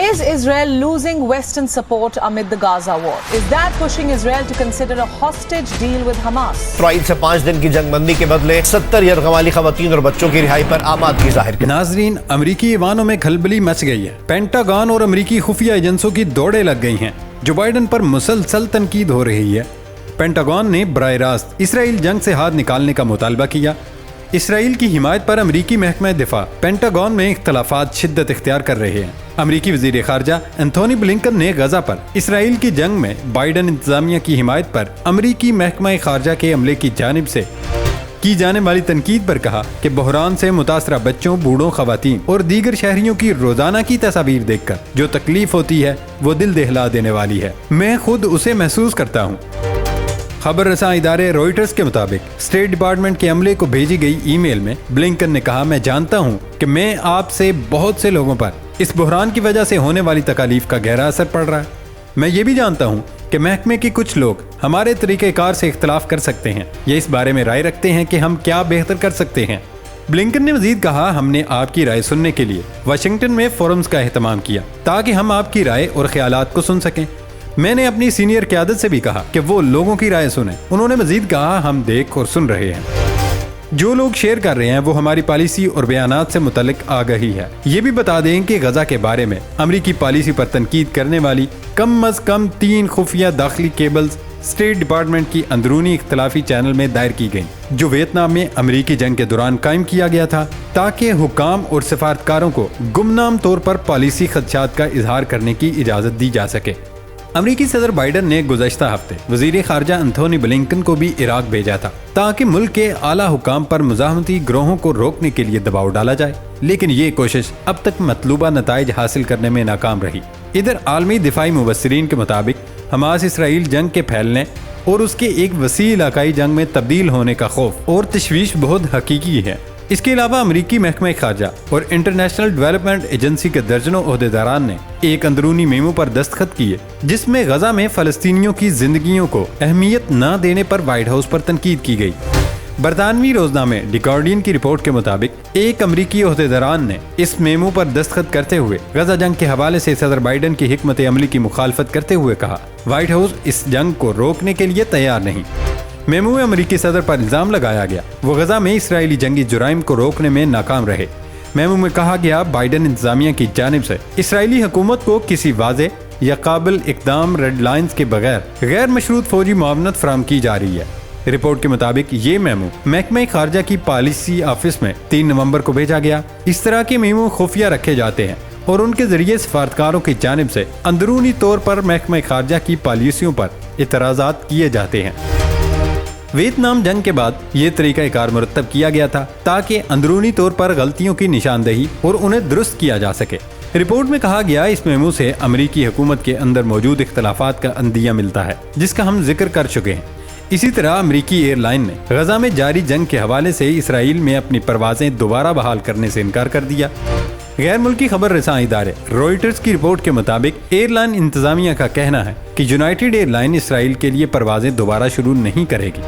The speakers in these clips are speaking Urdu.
Is Israel losing Western support amid the Gaza war? Is that pushing Israel to consider a hostage deal with Hamas? اسرائیل سے 5 دن کی جنگ بندی کے بدلے 70 یرغمالی خواتین اور بچوں کی رہائی پر آمادگی ظاہر کی. ناظرین، امریکی ایوانوں میں کھلبلی مچ گئی ہے. پینٹاگون اور امریکی خفیہ ایجنسوں کی دوڑیں لگ گئی ہیں. جو بائیڈن پر مسلسل تنقید ہو رہی ہے. پینٹاگون نے براہ راست اسرائیل جنگ سے ہاتھ نکالنے کا مطالبہ کیا. اسرائیل کی حمایت پر امریکی محکمہ دفاع پینٹاگون میں اختلافات شدت اختیار کر رہے ہیں. امریکی وزیر خارجہ انتھونی بلنکن نے غزہ پر اسرائیل کی جنگ میں بائیڈن انتظامیہ کی حمایت پر امریکی محکمہ خارجہ کے عملے کی جانب سے کی جانے والی تنقید پر کہا کہ بحران سے متاثرہ بچوں، بوڑھوں، خواتین اور دیگر شہریوں کی روزانہ کی تصاویر دیکھ کر جو تکلیف ہوتی ہے وہ دل دہلا دینے والی ہے. میں خود اسے محسوس کرتا ہوں. خبر رساں ادارے روئٹرز کے مطابق اسٹیٹ ڈپارٹمنٹ کے عملے کو بھیجی گئی ای میل میں بلنکن نے کہا، میں جانتا ہوں کہ میں آپ سے بہت سے لوگوں پر اس بحران کی وجہ سے ہونے والی تکالیف کا گہرا اثر پڑ رہا ہے. میں یہ بھی جانتا ہوں کہ محکمے کے کچھ لوگ ہمارے طریقہ کار سے اختلاف کر سکتے ہیں یا اس بارے میں رائے رکھتے ہیں کہ ہم کیا بہتر کر سکتے ہیں. بلنکن نے مزید کہا، ہم نے آپ کی رائے سننے کے لیے واشنگٹن میں فورمز کا اہتمام کیا تاکہ ہم آپ کی رائے اور خیالات کو سن سکیں. میں نے اپنی سینئر قیادت سے بھی کہا کہ وہ لوگوں کی رائے سنیں. انہوں نے مزید کہا، ہم دیکھ اور سن رہے ہیں. جو لوگ شیئر کر رہے ہیں وہ ہماری پالیسی اور بیانات سے متعلق آگہی ہے. یہ بھی بتا دیں کہ غزہ کے بارے میں امریکی پالیسی پر تنقید کرنے والی کم از کم 3 خفیہ داخلی کیبلز اسٹیٹ ڈپارٹمنٹ کی اندرونی اختلافی چینل میں دائر کی گئیں، جو ویتنام میں امریکی جنگ کے دوران قائم کیا گیا تھا تاکہ حکام اور سفارتکاروں کو گمنام طور پر پالیسی خدشات کا اظہار کرنے کی اجازت دی جا سکے. امریکی صدر بائیڈن نے گزشتہ ہفتے وزیر خارجہ انتھونی بلنکن کو بھی عراق بھیجا تھا تاکہ ملک کے اعلیٰ حکام پر مزاحمتی گروہوں کو روکنے کے لیے دباؤ ڈالا جائے، لیکن یہ کوشش اب تک مطلوبہ نتائج حاصل کرنے میں ناکام رہی. ادھر عالمی دفاعی مبصرین کے مطابق حماس اسرائیل جنگ کے پھیلنے اور اس کے ایک وسیع علاقائی جنگ میں تبدیل ہونے کا خوف اور تشویش بہت حقیقی ہے. اس کے علاوہ امریکی محکمہ خارجہ اور انٹرنیشنل ڈیولپمنٹ ایجنسی کے درجنوں عہدیداران نے ایک اندرونی میمو پر دستخط کیے جس میں غزہ میں فلسطینیوں کی زندگیوں کو اہمیت نہ دینے پر وائٹ ہاؤس پر تنقید کی گئی. برطانوی روزنامے دی گارڈین کی رپورٹ کے مطابق ایک امریکی عہدیداران نے اس میمو پر دستخط کرتے ہوئے غزہ جنگ کے حوالے سے صدر بائیڈن کی حکمت عملی کی مخالفت کرتے ہوئے کہا، وائٹ ہاؤس اس جنگ کو روکنے کے لیے تیار نہیں. میمو میں امریکی صدر پر الزام لگایا گیا وہ غزہ میں اسرائیلی جنگی جرائم کو روکنے میں ناکام رہے. میمو میں کہا گیا، بائیڈن انتظامیہ کی جانب سے اسرائیلی حکومت کو کسی واضح یا قابل اقدام ریڈ لائنز کے بغیر غیر مشروط فوجی معاونت فراہم کی جا رہی ہے. رپورٹ کے مطابق یہ میمو محکمہ خارجہ کی پالیسی آفس میں 3 نومبر کو بھیجا گیا. اس طرح کے میمو خفیہ رکھے جاتے ہیں اور ان کے ذریعے سفارتکاروں کی جانب سے اندرونی طور پر محکمہ خارجہ کی پالیسیوں پر اعتراضات کیے جاتے ہیں. ویتنام جنگ کے بعد یہ طریقہ کار مرتب کیا گیا تھا تاکہ اندرونی طور پر غلطیوں کی نشاندہی اور انہیں درست کیا جا سکے. رپورٹ میں کہا گیا، اس میمو سے امریکی حکومت کے اندر موجود اختلافات کا اندیہ ملتا ہے جس کا ہم ذکر کر چکے ہیں. اسی طرح امریکی ایئر لائن نے غزہ میں جاری جنگ کے حوالے سے اسرائیل میں اپنی پروازیں دوبارہ بحال کرنے سے انکار کر دیا. غیر ملکی خبر رساں ادارے روئٹرز کی رپورٹ کے مطابق ایئر لائن انتظامیہ کا کہنا ہے کہ یونائیٹڈ ایئر لائن اسرائیل کے لیے پروازیں دوبارہ شروع نہیں کرے گی.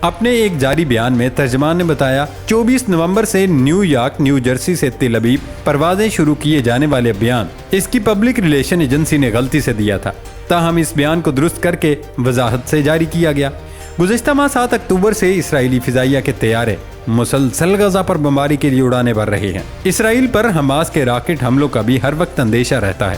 اپنے ایک جاری بیان میں ترجمان نے بتایا، 24 نومبر سے نیو یارک، نیو جرسی سے تل ابیب پروازیں شروع کیے جانے والے بیان اس کی پبلک ریلیشن ایجنسی نے غلطی سے دیا تھا، تاہم اس بیان کو درست کر کے وضاحت سے جاری کیا گیا. گزشتہ ماہ 7 اکتوبر سے اسرائیلی فضائیہ کے طیارے مسلسل غزہ پر بمباری کے لیے اڑانے بھر رہے ہیں. اسرائیل پر حماس کے راکٹ حملوں کا بھی ہر وقت اندیشہ رہتا ہے.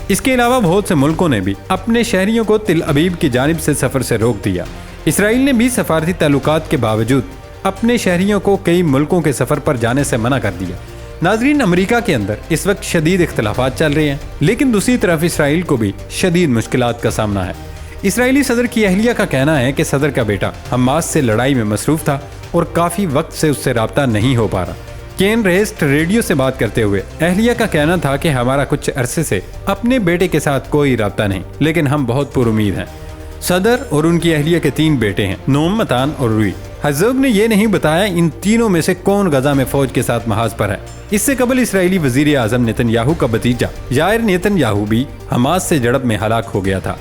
اس کے علاوہ بہت سے ملکوں نے بھی اپنے شہریوں کو تل ابیب کی جانب سے سفر سے روک دیا. اسرائیل نے بھی سفارتی تعلقات کے باوجود اپنے شہریوں کو کئی ملکوں کے سفر پر جانے سے منع کر دیا. ناظرین، امریکہ کے اندر اس وقت شدید اختلافات چل رہے ہیں، لیکن دوسری طرف اسرائیل کو بھی شدید مشکلات کا سامنا ہے. اسرائیلی صدر کی اہلیہ کا کہنا ہے کہ صدر کا بیٹا حماس سے لڑائی میں مصروف تھا اور کافی وقت سے اس سے رابطہ نہیں ہو پا رہا. کین ریسٹ ریڈیو سے بات کرتے ہوئے اہلیہ کا کہنا تھا کہ ہمارا کچھ عرصے سے اپنے بیٹے کے ساتھ کوئی رابطہ نہیں، لیکن ہم بہت پر امید ہیں. صدر اور ان کی اہلیہ کے 3 بیٹے ہیں، نوم، متان اور روئی. ہرزوگ نے یہ نہیں بتایا ان تینوں میں سے کون غزہ میں فوج کے ساتھ محاذ پر ہے. اس سے قبل اسرائیلی وزیر اعظم نیتن یاہو کا بھتیجا یائر نیتن یاہو بھی حماس سے جھڑپ میں ہلاک ہو گیا تھا.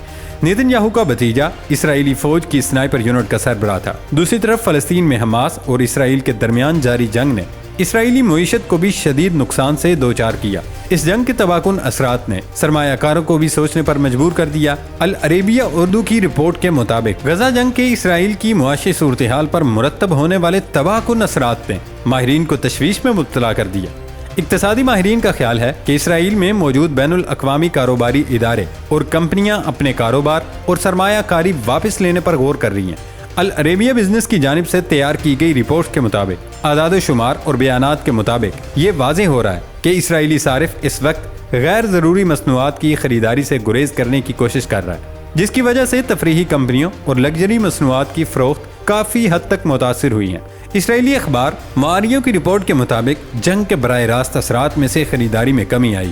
نیتن یاہو کا بھتیجا اسرائیلی فوج کی سنائپر یونٹ کا سربراہ تھا. دوسری طرف فلسطین میں حماس اور اسرائیل کے درمیان جاری جنگ نے اسرائیلی معیشت کو بھی شدید نقصان سے دوچار کیا۔ اس جنگ کے تباہ کن اثرات نے سرمایہ کاروں کو بھی سوچنے پر مجبور کر دیا۔ العربیہ اردو کی رپورٹ کے مطابق غزہ جنگ کے اسرائیل کی معاشی صورتحال پر مرتب ہونے والے تباہ کن اثرات نے ماہرین کو تشویش میں مبتلا کر دیا۔ اقتصادی ماہرین کا خیال ہے کہ اسرائیل میں موجود بین الاقوامی کاروباری ادارے اور کمپنیاں اپنے کاروبار اور سرمایہ کاری واپس لینے پر غور کر رہی ہیں۔ العربیہ بزنس کی جانب سے تیار کی گئی رپورٹ کے مطابق اعداد و شمار اور بیانات کے مطابق یہ واضح ہو رہا ہے کہ اسرائیلی صارف اس وقت غیر ضروری مصنوعات کی خریداری سے گریز کرنے کی کوشش کر رہا ہے، جس کی وجہ سے تفریحی کمپنیوں اور لگژری مصنوعات کی فروخت کافی حد تک متاثر ہوئی ہیں۔ اسرائیلی اخبار معاریوں کی رپورٹ کے مطابق جنگ کے براہ راست اثرات میں سے خریداری میں کمی آئی،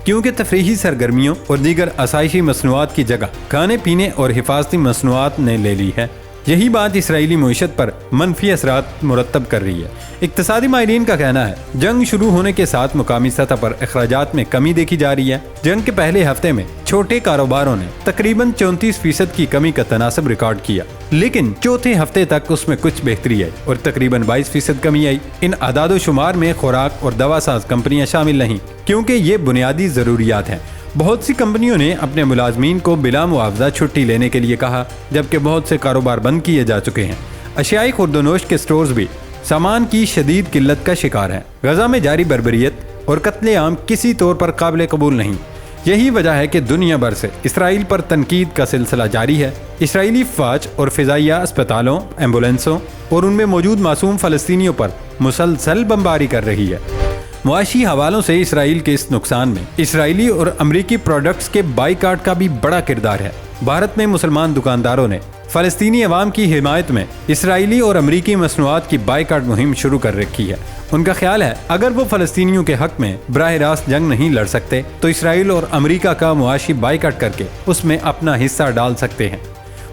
کیونکہ تفریحی سرگرمیوں اور دیگر آسائشی مصنوعات کی جگہ کھانے پینے اور حفاظتی مصنوعات نے لے لی ہے۔ یہی بات اسرائیلی معیشت پر منفی اثرات مرتب کر رہی ہے۔ اقتصادی ماہرین کا کہنا ہے جنگ شروع ہونے کے ساتھ مقامی سطح پر اخراجات میں کمی دیکھی جا رہی ہے۔ جنگ کے پہلے ہفتے میں چھوٹے کاروباروں نے تقریباً 34% کی کمی کا تناسب ریکارڈ کیا، لیکن چوتھے ہفتے تک اس میں کچھ بہتری آئی اور تقریباً 22% کمی آئی۔ ان اعداد و شمار میں خوراک اور دوا ساز کمپنیاں شامل نہیں، کیونکہ یہ بنیادی ضروریات ہیں۔ بہت سی کمپنیوں نے اپنے ملازمین کو بلا معاوضہ چھٹی لینے کے لیے کہا، جبکہ بہت سے کاروبار بند کیے جا چکے ہیں۔ اشیائی خورد و نوش کے سٹورز بھی سامان کی شدید قلت کا شکار ہیں۔ غزہ میں جاری بربریت اور قتل عام کسی طور پر قابل قبول نہیں۔ یہی وجہ ہے کہ دنیا بھر سے اسرائیل پر تنقید کا سلسلہ جاری ہے۔ اسرائیلی فوج اور فضائیہ اسپتالوں، ایمبولینسوں اور ان میں موجود معصوم فلسطینیوں پر مسلسل بمباری کر رہی ہے۔ معاشی حوالوں سے اسرائیل کے اس نقصان میں اسرائیلی اور امریکی پروڈکٹس کے بائیکاٹ کا بھی بڑا کردار ہے۔ بھارت میں مسلمان دکانداروں نے فلسطینی عوام کی حمایت میں اسرائیلی اور امریکی مصنوعات کی بائیکاٹ مہم شروع کر رکھی ہے۔ ان کا خیال ہے اگر وہ فلسطینیوں کے حق میں براہ راست جنگ نہیں لڑ سکتے تو اسرائیل اور امریکہ کا معاشی بائیکاٹ کر کے اس میں اپنا حصہ ڈال سکتے ہیں۔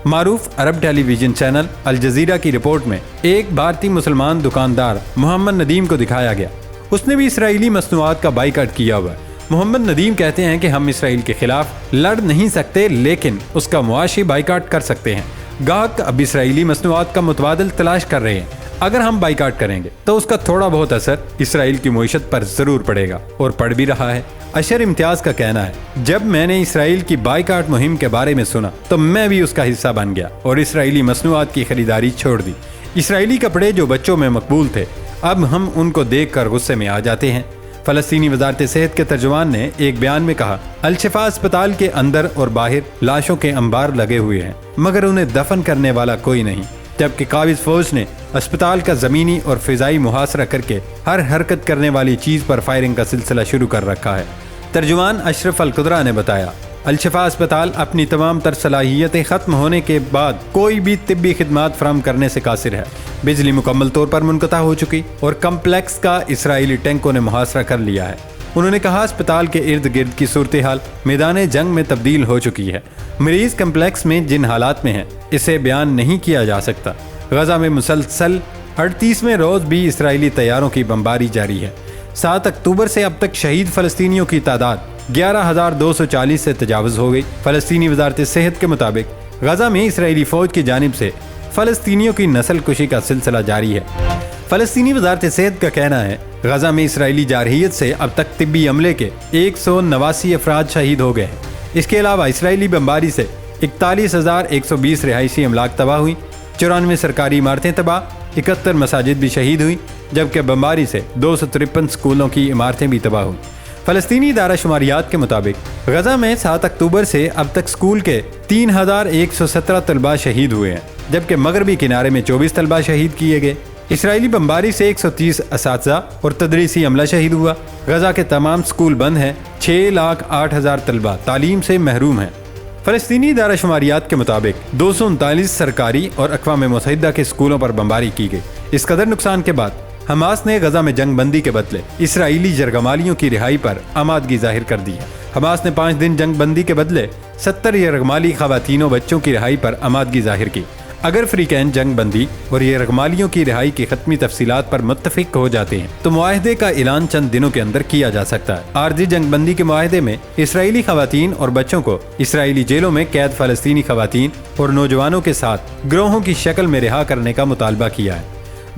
معروف عرب ٹیلی ویژن چینل الجزیرہ کی رپورٹ میں ایک بھارتی مسلمان دکاندار محمد ندیم کو دکھایا گیا۔ اس نے بھی اسرائیلی مصنوعات کا بائیکاٹ کیا ہوا ہے۔ محمد ندیم کہتے ہیں کہ ہم اسرائیل کے خلاف لڑ نہیں سکتے، لیکن اس کا معاشی بائیکاٹ کر سکتے ہیں۔ گاہک اب اسرائیلی مصنوعات کا متبادل تلاش کر رہے ہیں۔ اگر ہم بائیکاٹ کریں گے تو اس کا تھوڑا بہت اثر اسرائیل کی معیشت پر ضرور پڑے گا، اور پڑ بھی رہا ہے۔ اشر امتیاز کا کہنا ہے جب میں نے اسرائیل کی بائیکاٹ مہم کے بارے میں سنا تو میں بھی اس کا حصہ بن گیا اور اسرائیلی مصنوعات کی خریداری چھوڑ دی۔ اسرائیلی کپڑے جو بچوں میں مقبول تھے اب ہم ان کو دیکھ کر غصے میں آ جاتے ہیں۔ فلسطینی وزارت صحت کے ترجمان نے ایک بیان میں کہا، الشفا اسپتال کے اندر اور باہر لاشوں کے انبار لگے ہوئے ہیں، مگر انہیں دفن کرنے والا کوئی نہیں، جبکہ قابض فوج نے اسپتال کا زمینی اور فضائی محاصرہ کر کے ہر حرکت کرنے والی چیز پر فائرنگ کا سلسلہ شروع کر رکھا ہے۔ ترجمان اشرف القدرہ نے بتایا، الشفا اسپتال اپنی تمام تر صلاحیتیں ختم ہونے کے بعد کوئی بھی طبی خدمات فراہم کرنے سے قاصر ہے۔ بجلی مکمل طور پر منقطع ہو چکی اور کمپلیکس کا اسرائیلی ٹینکوں نے محاصرہ کر لیا ہے۔ انہوں نے کہا اسپتال کے ارد گرد کی صورتحال میدان جنگ میں تبدیل ہو چکی ہے۔ مریض کمپلیکس میں جن حالات میں ہیں اسے بیان نہیں کیا جا سکتا۔ غزہ میں مسلسل 38ویں روز بھی اسرائیلی طیاروں کی بمباری جاری ہے۔ 7 اکتوبر سے اب تک شہید فلسطینیوں کی تعداد 11,240 سے تجاوز ہو گئی۔ فلسطینی وزارت صحت کے مطابق غزہ میں اسرائیلی فوج کی جانب سے فلسطینیوں کی نسل کشی کا سلسلہ جاری ہے۔ فلسطینی وزارت صحت کا کہنا ہے غزہ میں اسرائیلی جارحیت سے اب تک طبی عملے کے 189 افراد شہید ہو گئے ہیں۔ اس کے علاوہ اسرائیلی بمباری سے 41,120 رہائشی املاک تباہ ہوئی، 94 سرکاری عمارتیں تباہ، 71 مساجد بھی شہید ہوئی، جبکہ بمباری سے 253 اسکولوں کی عمارتیں بھی تباہ ہوئیں۔ فلسطینی ادارہ شماریات کے مطابق غزہ میں 7 اکتوبر سے اب تک اسکول کے 3,117 طلباء شہید ہوئے ہیں، جبکہ مغربی کنارے میں 24 طلباء شہید کیے گئے۔ اسرائیلی بمباری سے 130 اساتذہ اور تدریسی عملہ شہید ہوا۔ غزہ کے تمام اسکول بند ہیں، 6,08,000 طلباء تعلیم سے محروم ہیں۔ فلسطینی ادارہ شماریات کے مطابق 239 سرکاری اور اقوام متحدہ کے اسکولوں پر بمباری کی گئی۔ اس قدر نقصان کے بعد حماس نے غزہ میں جنگ بندی کے بدلے اسرائیلی یرغمالیوں کی رہائی پر آمادگی ظاہر کر دی ہے۔ حماس نے 5 دن جنگ بندی کے بدلے 70 یرغمالی خواتین و بچوں کی رہائی پر آمادگی ظاہر کی۔ اگر فریقین جنگ بندی اور یرغمالیوں کی رہائی کی حتمی تفصیلات پر متفق ہو جاتے ہیں تو معاہدے کا اعلان چند دنوں کے اندر کیا جا سکتا ہے۔ عارضی جنگ بندی کے معاہدے میں اسرائیلی خواتین اور بچوں کو اسرائیلی جیلوں میں قید فلسطینی خواتین اور نوجوانوں کے ساتھ گروہوں کی شکل میں رہا کرنے کا مطالبہ کیا ہے۔